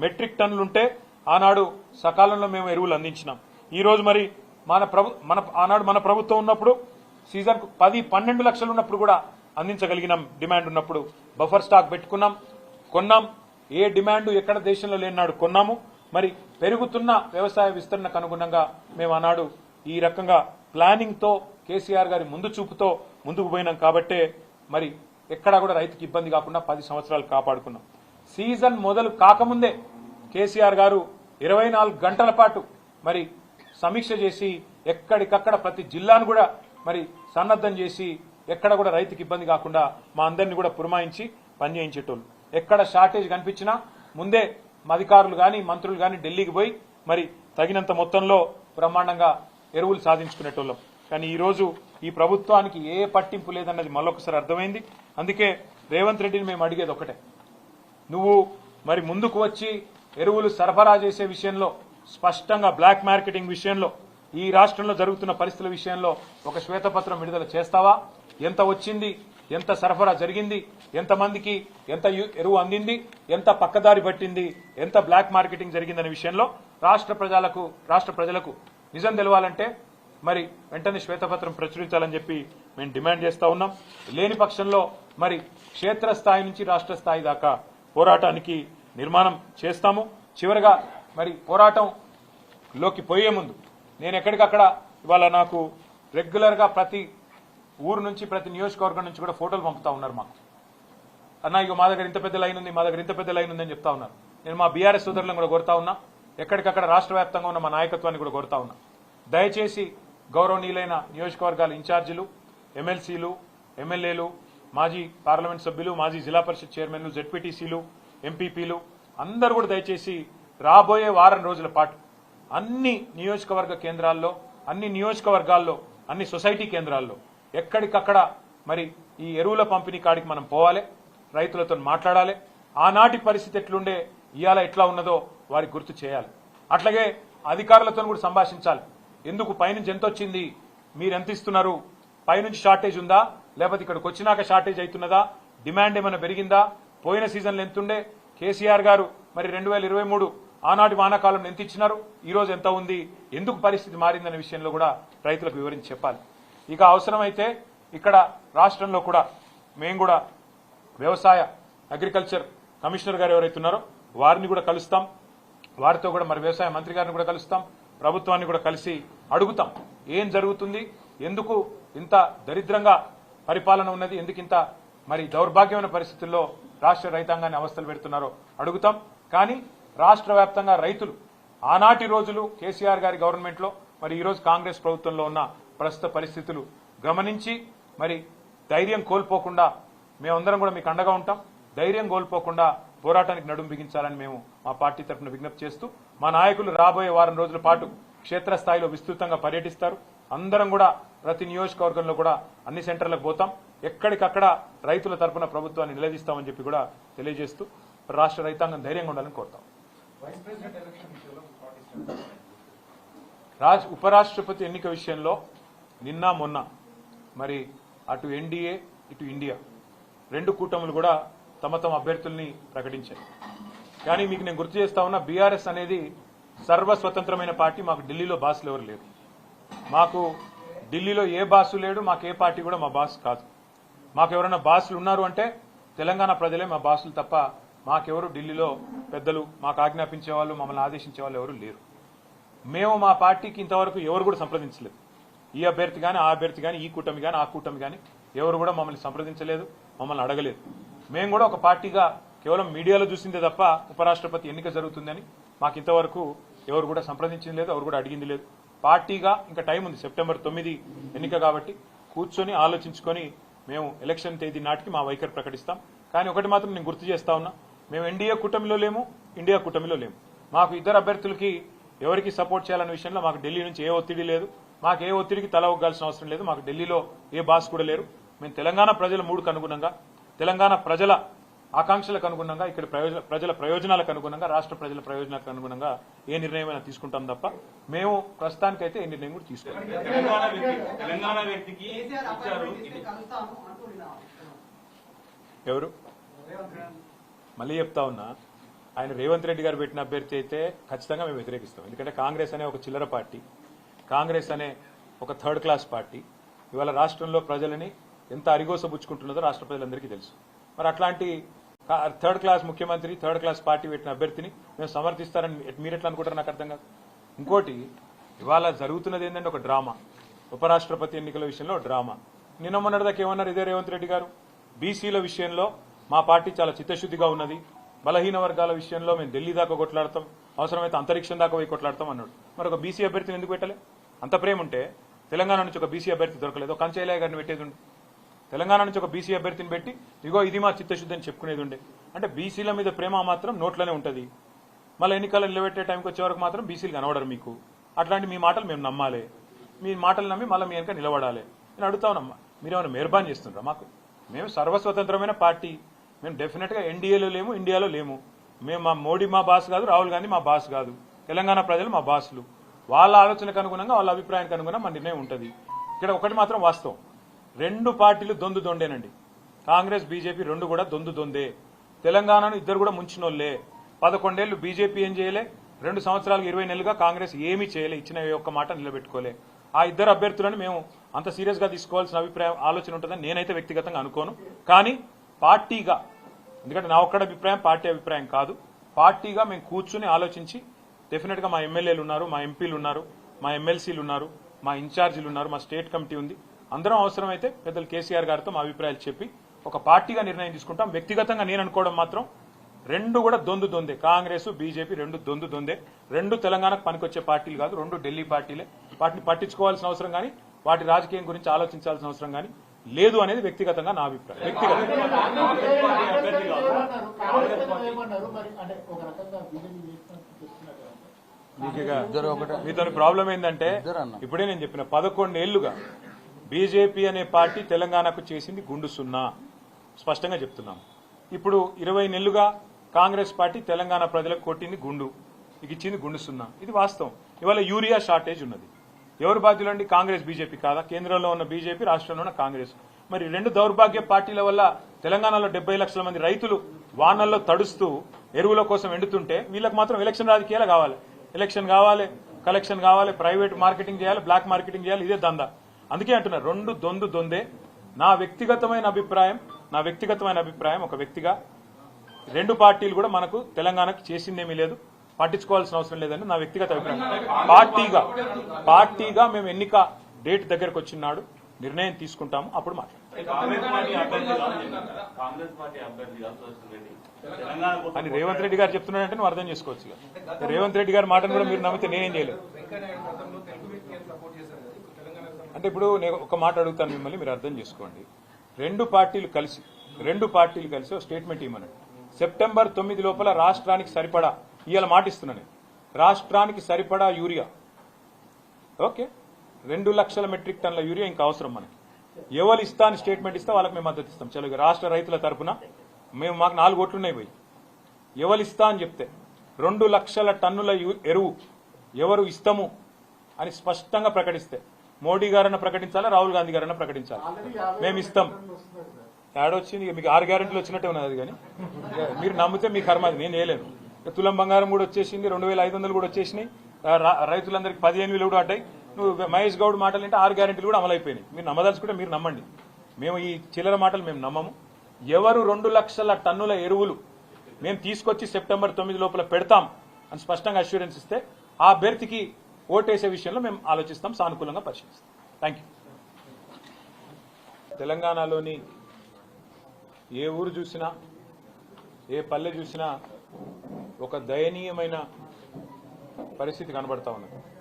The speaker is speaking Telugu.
మెట్రిక్ టన్నులుంటే ఆనాడు సకాలంలో మేము ఎరువులు అందించినాం. ఈ రోజు మరి ఆనాడు మన ప్రభుత్వం ఉన్నప్పుడు సీజన్ 10-12 లక్షలు ఉన్నప్పుడు కూడా అందించగలిగినాం. డిమాండ్ ఉన్నప్పుడు బఫర్ స్టాక్ పెట్టుకున్నాం, కొన్నాం. ఏ డిమాండ్ ఎక్కడ దేశంలో లేనాడు కొన్నాము. మరి పెరుగుతున్న వ్యవసాయ విస్తరణకు అనుగుణంగా మేము ఆనాడు ఈ రకంగా ప్లానింగ్ తో కేసీఆర్ గారి ముందు చూపుతో ముందుకు పోయినాం. కాబట్టే మరి ఎక్కడా కూడా రైతుకి ఇబ్బంది కాకుండా 10 సంవత్సరాలు కాపాడుకున్నాం. సీజన్ మొదలు కాకముందే కేసీఆర్ గారు 24 గంటల పాటు మరి సమీక్ష చేసి ఎక్కడికక్కడ ప్రతి జిల్లాను కూడా మరి సన్నద్ధం చేసి ఎక్కడ కూడా రైతుకి ఇబ్బంది కాకుండా మా అందరినీ కూడా పురమాయించి పనిచేయించేటోళ్ళు. ఎక్కడ షార్టేజ్ కనిపించినా ముందే అధికారులు గాని మంత్రులు గాని ఢిల్లీకి పోయి మరి తగినంత మొత్తంలో బ్రహ్మాండంగా ఎరువులు సాధించుకునేటోళ్ళం. కానీ ఈ రోజు ఈ ప్రభుత్వానికి ఏ పట్టింపు లేదన్నది మళ్ళొకసారి అర్థమైంది. అందుకే రేవంత్ రెడ్డిని మేము అడిగేది ఒకటే, నువ్వు మరి ముందుకు వచ్చి ఎరువులు సరఫరా చేసే విషయంలో స్పష్టంగా బ్లాక్ మార్కెటింగ్ విషయంలో ఈ రాష్ట్రంలో జరుగుతున్న పరిస్థితుల విషయంలో ఒక శ్వేతపత్రం విడుదల చేస్తావా? ఎంత వచ్చింది, ఎంత సరఫరా జరిగింది, ఎంతమందికి ఎంత ఎరువు అందింది, ఎంత పక్కదారి పట్టింది, ఎంత బ్లాక్ మార్కెటింగ్ జరిగిందనే విషయంలో రాష్ట్ర ప్రజలకు నిజం తెలవాలంటే మరి వెంటనే శ్వేతపత్రం ప్రచురించాలని చెప్పి మేము డిమాండ్ చేస్తా ఉన్నాం. లేని పక్షంలో మరి క్షేత్రస్థాయి నుంచి రాష్ట్ర స్థాయి దాకా పోరాటానికి నిర్మాణం చేస్తాము. చివరగా మరి పోరాటంలోకి పోయే ముందు నేను ఎక్కడికక్కడ ఇవాళ నాకు రెగ్యులర్ గా ప్రతి ఊరు నుంచి ప్రతి నియోజకవర్గం నుంచి కూడా ఫోటోలు పంపుతా ఉన్నారు మాకు. అన్న ఇక మా దగ్గర ఇంత పెద్ద లైన్ ఉంది, మా దగ్గర ఇంత పెద్ద లైన్ ఉందని చెప్తా ఉన్నారు. నేను మా బీఆర్ఎస్ సోదరులను కూడా కోరుతా ఉన్నా, ఎక్కడికక్కడ రాష్ట్ర వ్యాప్తంగా ఉన్న మా నాయకత్వాన్ని కూడా కోరుతా ఉన్నా, దయచేసి గౌరవనీయులైన నియోజకవర్గాల ఇన్ఛార్జీలు, ఎమ్మెల్సీలు, ఎమ్మెల్యేలు, మాజీ పార్లమెంట్ సభ్యులు, మాజీ జిల్లా పరిషత్ చైర్మన్లు, జెడ్పీటీసీలు, ఎంపీపీలు అందరూ కూడా దయచేసి రాబోయే వారం రోజుల పాటు అన్ని నియోజకవర్గ కేంద్రాల్లో, అన్ని నియోజకవర్గాల్లో, అన్ని సొసైటీ కేంద్రాల్లో ఎక్కడికక్కడ మరి ఈ ఎరువుల పంపిణీ కాడికి మనం పోవాలి, రైతులతో మాట్లాడాలి. ఆనాటి పరిస్థితి ఎట్లుండే ఇవాళ ఎట్లా ఉన్నదో వారికి గుర్తు చేయాలి. అట్లాగే అధికారులతో కూడా సంభాషించాలి. ఎందుకు పైనుంచి ఎంత వచ్చింది, మీరు ఎంత ఇస్తున్నారు, పైనుంచి షార్టేజ్ ఉందా, లేకపోతే ఇక్కడికి వచ్చినాక షార్టేజ్ అవుతున్నదా, డిమాండ్ ఏమైనా పెరిగిందా, పోయిన సీజన్లో ఎంతుండే, కేసీఆర్ గారు మరి 2023 ఆనాటి వానాకాలంలో ఎంత ఇచ్చినారు, ఈ రోజు ఎంత ఉంది, ఎందుకు పరిస్థితి మారిందనే విషయంలో కూడా రైతులకు వివరించి చెప్పాలి. ఇక అవసరమైతే ఇక్కడ రాష్ట్రంలో కూడా మేము కూడా వ్యవసాయ అగ్రికల్చర్ కమిషనర్ గారు ఎవరైతే ఉన్నారో వారిని కూడా కలుస్తాం, వారితో కూడా మరి వ్యవసాయ మంత్రి గారిని కూడా కలుస్తాం, ప్రభుత్వాన్ని కూడా కలిసి అడుగుతాం ఏం జరుగుతుంది, ఎందుకు ఇంత దరిద్రంగా పరిపాలన ఉన్నది, ఎందుకు ఇంత మరి దౌర్భాగ్యమైన పరిస్థితుల్లో రాష్ట్ర రైతాంగాన్ని అవస్థలు పెడుతున్నారో అడుగుతాం. కానీ రాష్ట్ర వ్యాప్తంగా రైతులు ఆనాటి రోజులు కేసీఆర్ గారి గవర్నమెంట్ లో మరి ఈ రోజు కాంగ్రెస్ ప్రభుత్వంలో ఉన్న ప్రస్తుత పరిస్థితులు గమనించి మరి ధైర్యం కోల్పోకుండా మేమందరం కూడా మీకు అండగా ఉంటాం. ధైర్యం కోల్పోకుండా పోరాటానికి నడుం బిగించాలని మేము మా పార్టీ తరఫున విజ్ఞప్తి చేస్తూ, మా నాయకులు రాబోయే వారం రోజుల పాటు క్షేత్రస్థాయిలో విస్తృతంగా పర్యటిస్తారు. అందరం కూడా ప్రతి నియోజకవర్గంలో కూడా అన్ని సెంటర్లకు పోతాం, ఎక్కడికక్కడ రైతుల తరఫున ప్రభుత్వాన్ని నిలదీస్తామని చెప్పి కూడా తెలియజేస్తూ రాష్ట్ర రైతాంగం ధైర్యంగా ఉండాలని కోరుతాం. ఉపరాష్ట్రపతి ఎన్నిక విషయంలో నిన్న మొన్న మరి అటు ఎన్డీఏ ఇటు ఇండియా రెండు కూటములు కూడా తమ అభ్యర్థుల్ని ప్రకటించాయి. కానీ మీకు నేను గుర్తు చేస్తా ఉన్నా, బీఆర్ఎస్ అనేది సర్వస్వతంత్రమైన పార్టీ. మాకు ఢిల్లీలో బాసులు ఎవరు లేరు, మాకు ఢిల్లీలో ఏ బాసు లేడు, మాకు ఏ పార్టీ కూడా మా బాస్ కాదు. మాకు ఎవరైనా బాసులు ఉన్నారు అంటే తెలంగాణ ప్రజలే మా బాసులు తప్ప మాకెవరు ఢిల్లీలో పెద్దలు మాకు ఆజ్ఞాపించే వాళ్ళు, మమ్మల్ని ఆదేశించే వాళ్ళు ఎవరు లేరు. మేము మా పార్టీకి ఇంతవరకు ఎవరు కూడా సంప్రదించలేదు. ఈ అభ్యర్థి కానీ ఆ అభ్యర్థి కానీ ఈ కూటమి కానీ ఆ కూటమి కానీ ఎవరు కూడా మమ్మల్ని సంప్రదించలేదు, మమ్మల్ని అడగలేదు. మేము కూడా ఒక పార్టీగా కేవలం మీడియాలో చూసిందే తప్ప ఉపరాష్ట్రపతి ఎన్నిక జరుగుతుందని మాకు ఇంతవరకు ఎవరు కూడా సంప్రదించింది లేదు, ఎవరు కూడా అడిగింది లేదు. పార్టీగా ఇంకా టైం ఉంది, సెప్టెంబర్ 9 ఎన్నిక కాబట్టి కూర్చొని ఆలోచించుకొని మేము ఎలక్షన్ తేదీ నాటికి మా వైఖరి ప్రకటిస్తాం. కానీ ఒకటి మాత్రం నేను గుర్తు చేస్తా ఉన్నా, మేము ఎన్డీఏ కూటమిలో లేము, ఇండియా కూటమిలో లేము. మాకు ఇద్దరు అభ్యర్థులకి ఎవరికి సపోర్ట్ చేయాలనే విషయంలో మాకు ఢిల్లీ నుంచి ఏ ఒత్తిడి లేదు, మాకు ఏ ఒత్తిడికి తల ఒగ్గాల్సిన అవసరం లేదు. మాకు ఢిల్లీలో ఏ బాస్ కూడా లేరు. మేము తెలంగాణ ప్రజల మూడుకు అనుగుణంగా, తెలంగాణ ప్రజల ఆకాంక్షలకు అనుగుణంగా, ఇక్కడ ప్రజల ప్రయోజనాలకు అనుగుణంగా, రాష్ట్ర ప్రజల ప్రయోజనాలకు అనుగుణంగా ఏ నిర్ణయమైనా తీసుకుంటాం తప్ప మేము ప్రస్తుతానికైతే ఏ నిర్ణయం కూడా తీసుకోవాలి. ఎవరు మళ్ళీ చెప్తా ఉన్నా, ఆయన రేవంత్ రెడ్డి గారు పెట్టిన అభ్యర్థి అయితే ఖచ్చితంగా మేము వ్యతిరేకిస్తాం. ఎందుకంటే కాంగ్రెస్ అనే ఒక చిల్లర పార్టీ, కాంగ్రెస్ అనే ఒక థర్డ్ క్లాస్ పార్టీ ఇవాళ రాష్ట్రంలో ప్రజలని ఎంత అరిగోసబుచ్చుకుంటున్నదో రాష్ట్ర ప్రజలందరికీ తెలుసు. మరి అట్లాంటి థర్డ్ క్లాస్ ముఖ్యమంత్రి, థర్డ్ క్లాస్ పార్టీ పెట్టిన అభ్యర్థిని మేము సమర్థిస్తారని మీరు ఎట్లా అనుకుంటారు? నాకు అర్థం కాదు. ఇంకోటి, ఇవాళ జరుగుతున్నది ఏంటంటే ఒక డ్రామా. ఉపరాష్ట్రపతి ఎన్నికల విషయంలో డ్రామా. నిన్న మొన్నటిదాకా ఏమన్నారు ఇదే రేవంత్ రెడ్డి గారు? బీసీల విషయంలో మా పార్టీ చాలా చిత్తశుద్ధిగా ఉన్నది, బలహీన వర్గాల విషయంలో మేము ఢిల్లీ దాకా కొట్లాడతాం, అవసరమైతే అంతరిక్షం దాకా పోయి కొట్లాడతాం అన్నాడు. మరి ఒక బీసీ అభ్యర్థిని ఎందుకు పెట్టలే? అంత ప్రేమ ఉంటే తెలంగాణ నుంచి ఒక బీసీ అభ్యర్థి దొరకలేదు, కంచయ్య గారిని పెట్టేది ఉండే. తెలంగాణ నుంచి ఒక బీసీ అభ్యర్థిని పెట్టి ఇగో ఇది మా చిత్తశుద్ధి అని చెప్పుకునేది ఉండే. అంటే బీసీల మీద ప్రేమ మాత్రం నోట్లోనే ఉంటుంది. మళ్ళీ ఎన్నికలు నిలబెట్టే టైంకి వచ్చే వరకు మాత్రం బీసీలు కనబడరు మీకు. అట్లాంటి మీ మాటలు మేము నమ్మాలి, మీ మాటలు నమ్మి మళ్ళీ మీ వెనక నిలబడాలి. నేను అడుగుతానమ్మా, మీరేమైనా మెహర్బాన్ చేస్తుండ్రా? మాకు మేము సర్వస్వతంత్రమైన పార్టీ, మేము డెఫినెట్గా ఎన్డీఏలో లేము, ఇండియాలో లేము. మేము మా మోడీ మా బాస్ కాదు, రాహుల్ గాంధీ మా బాస్ కాదు, తెలంగాణ ప్రజలు మా బాసులు. వాళ్ళ ఆలోచనకు అనుగుణంగా, వాళ్ళ అభిప్రాయానికి అనుగుణంగా మన నిర్ణయం ఉంటుంది. ఇక్కడ ఒకటి మాత్రం వాస్తవం, రెండు పార్టీలు దొందు దొండేనండి. కాంగ్రెస్ బీజేపీ రెండు కూడా దొందు దొందే. తెలంగాణను ఇద్దరు కూడా ముంచినోళ్లే. 11 ఏళ్లు బీజేపీ ఏం చేయలే, 2 సంవత్సరాలకు 20 నెలలుగా కాంగ్రెస్ ఏమీ చేయలే, ఇచ్చిన ఒక్క మాట నిలబెట్టుకోలే. ఆ ఇద్దరు అభ్యర్థులను మేము అంత సీరియస్ గా తీసుకోవాల్సిన ఆలోచన ఉంటుందని నేనైతే వ్యక్తిగతంగా అనుకోను. కానీ పార్టీగా, ఎందుకంటే నా ఒక్కడ అభిప్రాయం పార్టీ అభిప్రాయం కాదు, పార్టీగా మేము కూర్చుని ఆలోచించి డెఫినెట్ గా మా ఎమ్మెల్యేలు ఉన్నారు, మా ఎంపీలు ఉన్నారు, మా ఎమ్మెల్సీలు ఉన్నారు, మా ఇన్ఛార్జీలు ఉన్నారు, మా స్టేట్ కమిటీ ఉంది, అందరం అవసరమైతే పెద్దలు కేసీఆర్ గారితో మా అభిప్రాయాలు చెప్పి ఒక పార్టీగా నిర్ణయం తీసుకుంటాం. వ్యక్తిగతంగా నేను అనుకోవడం మాత్రం రెండు కూడా దొందు దొందే. కాంగ్రెస్ బీజేపీ రెండు దొందు దొందే. రెండు తెలంగాణకు పనికొచ్చే పార్టీలు కాదు, రెండు ఢిల్లీ పార్టీలే. వాటిని పట్టించుకోవాల్సిన అవసరం కానీ, వాటి రాజకీయం గురించి ఆలోచించాల్సిన అవసరం కానీ లేదు అనేది వ్యక్తిగతంగా నా అభిప్రాయం. మీతో ప్రాబ్లం ఏంటంటే, ఇప్పుడే నేను చెప్పిన 11 ఏళ్లుగా బీజేపీ అనే పార్టీ తెలంగాణకు చేసింది గుండు సున్నా, స్పష్టంగా చెప్తున్నాం. ఇప్పుడు 20 నెలలుగా కాంగ్రెస్ పార్టీ తెలంగాణ ప్రజలకు కొట్టింది గుండు, ఇచ్చింది గుండు సున్నా. ఇది వాస్తవం. ఇవాళ యూరియా షార్టేజ్ ఉన్నది. ఎవరు బాధ్యులండి? కాంగ్రెస్ బీజేపీ కాదా? కేంద్రంలో ఉన్న బీజేపీ, రాష్ట్రంలో ఉన్న కాంగ్రెస్. మరి రెండు దౌర్భాగ్య పార్టీల వల్ల తెలంగాణలో 70 లక్షల మంది రైతులు వానల్లో తడుస్తూ ఎరువుల కోసం ఎండుతుంటే వీళ్ళకి మాత్రం ఎలక్షన్ రాజకీయాలు కావాలి. ఎలక్షన్ కావాలి, కలెక్షన్ కావాలి, ప్రైవేట్ మార్కెటింగ్ చేయాలి, బ్లాక్ మార్కెటింగ్ చేయాలి, ఇదే దందా. అందుకే అంటున్నారు రెండు దొందు దొందే. నా వ్యక్తిగతమైన అభిప్రాయం ఒక వ్యక్తిగా, రెండు పార్టీలు కూడా మనకు తెలంగాణకు చేసిందేమీ లేదు, పట్టించుకోవాల్సిన అవసరం లేదని నా వ్యక్తిగత అభిప్రాయం. పార్టీగా మేము ఎన్నిక డేట్ దగ్గరకు వచ్చినాడు నిర్ణయం తీసుకుంటాము, అప్పుడు అని రేవంత్ రెడ్డి గారు చెప్తున్నాడంటే నువ్వు అర్థం చేసుకోవచ్చు. రేవంత్ రెడ్డి గారి మాటను కూడా మీరు నమ్మితే నేనేం చేయలేదు. అంటే ఇప్పుడు నేను ఒక మాట అడుగుతాను మిమ్మల్ని, మీరు అర్థం చేసుకోండి. రెండు పార్టీలు కలిసి ఒక స్టేట్మెంట్ ఇవ్వమనండి. సెప్టెంబర్ 9 లోపల రాష్ట్రానికి సరిపడా, ఇవాళ మాట ఇస్తున్నాను, రాష్ట్రానికి సరిపడా యూరియా, ఓకే, 2 లక్షల మెట్రిక్ టన్నుల యూరియా ఇంకా అవసరం మనకి. ఎవరు ఇస్తా అని స్టేట్మెంట్ ఇస్తే వాళ్ళకి మేము మద్దతు ఇస్తాం. చలో రాష్ట్ర రైతుల తరఫున మాకు 4 ఓట్లు ఉన్నాయి పోయి, ఎవరు ఇస్తా అని చెప్తే 2 లక్షల టన్నుల ఎరువు ఎవరు ఇస్తాము అని స్పష్టంగా ప్రకటిస్తే, మోడీ గారన్నా ప్రకటించాలా, రాహుల్ గాంధీ గారన్నా ప్రకటించాలి, మేము ఇస్తాం. ఏడొచ్చింది మీకు 6 గ్యారెంటీలు వచ్చినట్టే ఉన్నది. కానీ మీరు నమ్మితే మీ కర్మ, అది నేను వేయలేను. తులం బంగారం కూడా వచ్చేసింది, 2500 కూడా వచ్చేసినాయి, రైతులందరికీ 15,000 కూడా అడ్డాయి. నువ్వు మహేష్ గౌడ్ మాటలు అంటే 6 గ్యారెంటీలు కూడా అమలైపోయినాయి. మీరు నమ్మదలుచుకుంటే మీరు నమ్మండి, మేము ఈ చిల్లర మాటలు మేము నమ్మము. ఎవరు 2 లక్షల టన్నుల ఎరువులు మేము తీసుకొచ్చి సెప్టెంబర్ 9 లోపల పెడతాం అని స్పష్టంగా అష్యూరెన్స్ ఇస్తే ఆ అభ్యర్థికి ఓటేసే విషయంలో మేము ఆలోచిస్తాం, సానుకూలంగా పరిశీలిస్తాం. Thank you. తెలంగాణలోని ఏ ఊరు చూసినా, ఏ పల్లె చూసినా ఒక దయనీయమైన పరిస్థితి కనబడతా ఉన్నది.